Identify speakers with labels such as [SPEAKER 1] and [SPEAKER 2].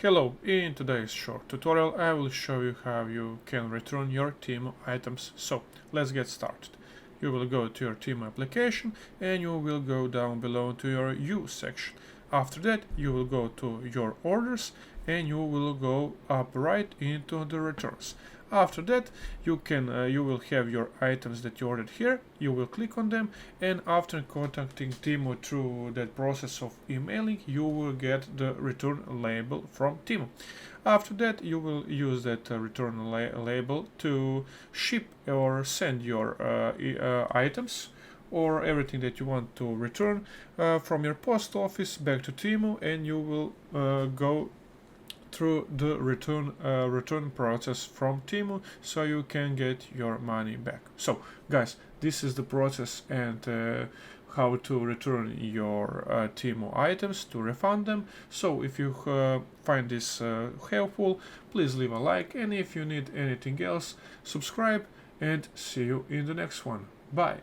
[SPEAKER 1] Hello, in today's short tutorial I will show you how you can return your Temu items. So let's get started. You will go to your Temu application and you will go down below to your use section. After that you will go to your orders and you will go up right into the returns. After that you will have your items that you ordered here. You will click on them, and after contacting Temu through that process of emailing, you will get the return label from Temu. After that you will use that return label to ship or send your items or everything that you want to return from your post office back to Temu, and you will go through the return process from Temu, so you can get your money back. So guys, this is the process and how to return your Temu items, to refund them. So if you find this helpful, please leave a like, and if you need anything else, subscribe, and see you in the next one. Bye.